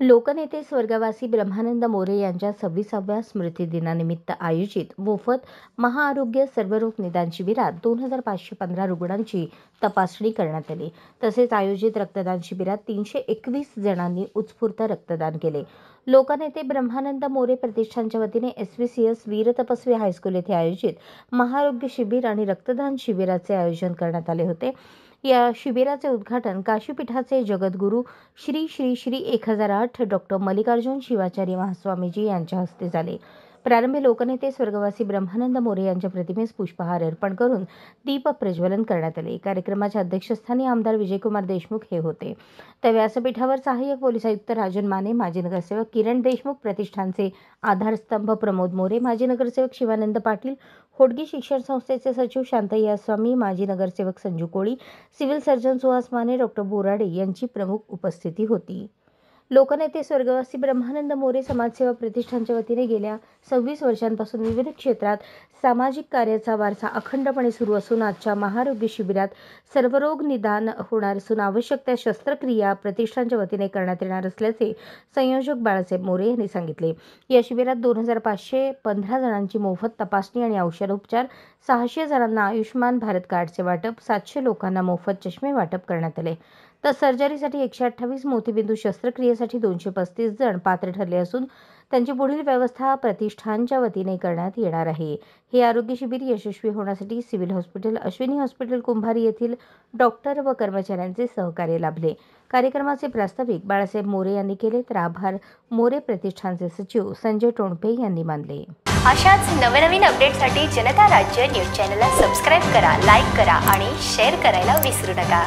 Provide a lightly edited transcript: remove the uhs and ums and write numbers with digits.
लोकनेते स्वर्गवासी ब्रह्मानंद मोरे यांच्या 26व्या स्मृतिदिनानिमित्त आयोजित मोफत महाआरोग्य सर्वरोग निदान शिबिरात 2515 रुग्णांची तपासणी करण्यात आली। तसेच आयोजित रक्तदान शिबिरात 321 जणांनी उत्स्फूर्त रक्तदान केले। लोकनेते ब्रह्मानंद मोरे प्रतिष्ठानच्या वतीने SVCS वीर तपस्वी हायस्कूल येथे आयोजित महाआरोग्य शिबिर आणि रक्तदान शिबिराचे आयोजन करण्यात आले होते। या शिबिराचे उद्घाटन काशीपीठाचे जगद्गुरू श्री श्री श्री 1008 डॉक्टर मल्लिकार्जुन शिवाचार्य महास्वामीजी यांच्या हस्ते झाले। प्रारंभी लोकनेते स्वर्गवासी ब्रह्मानंद मोरे यांच्या प्रतिमेस पुष्पहार अर्पण करून दीप प्रज्वलन करण्यात आले। कार्यक्रमाच्या अध्यक्षस्थानी आमदार विजयकुमार देशमुख हे होते। त्या व्यासपीठावर सहाय्यक पोलीस आयुक्त राजन माने, माजी नगरसेवक किरण देशमुख, प्रतिष्ठानचे आधारस्तंभ प्रमोद मोरे, माजी नगरसेवक शिवानंद पाटील, होडगी शिक्षण संस्थेचे सचिव शांतय्या स्वामी, माजी नगरसेवक Sanju Koli, civil surgeon Suhas Mane, doctor Borade यांची प्रमुख उपस्थिती होती। लोकनेते स्वर्गवासी ब्रह्मानंद मोरे समाजसेवा प्रतिष्ठानच्या वतीने गेल्या 26 वर्षांपासून विविध क्षेत्रात सामाजिक कार्याचा वारसा अखंडपणे सुरू असून आजच्या महाआरोग्य शिबिरात सर्वरोग निदान होणार असून आवश्यक त्या शस्त्रक्रिया प्रतिष्ठानच्या वतीने करण्यात येणार असल्याचे संयोजक बाळासाहेब मोरे यांनी सांगितले। या शिबिरात 2515 जणांची मोफत तपासणी आणि औषधोपचार, 600 जणांना आयुष्मान भारत कार्डचे वाटप, 700 लोकांना मोफत चष्मे वाटप करण्यात आले। तर सर्जरीसाठी 128, मोतीबिंदू शस्त्रक्रियेसाठी 235 जण पात्र ठरले असून त्यांची पुढील व्यवस्था प्रतिष्ठानच्या वतीने करण्यात येणार आहे। हे आरोग्य शिबिर यशस्वी होण्यासाठी सिव्हिल हॉस्पिटल, अश्विनी हॉस्पिटल कुंभारी येथील डॉक्टर व कर्मचाऱ्यांचे सहकार्य लाभले। कार्यक्रमाचे प्रास्ताविक बाळासाहेब मोरे यांनी केले तर आभार मोरे प्रतिष्ठानचे सचिव संजय टोणपे यांनी मानले। अशाच नवनवीन अपडेटसाठी जनता राज्य न्यूज चॅनलला सबस्क्राइब करा, लाईक करा आणि शेअर करायला विसरू नका।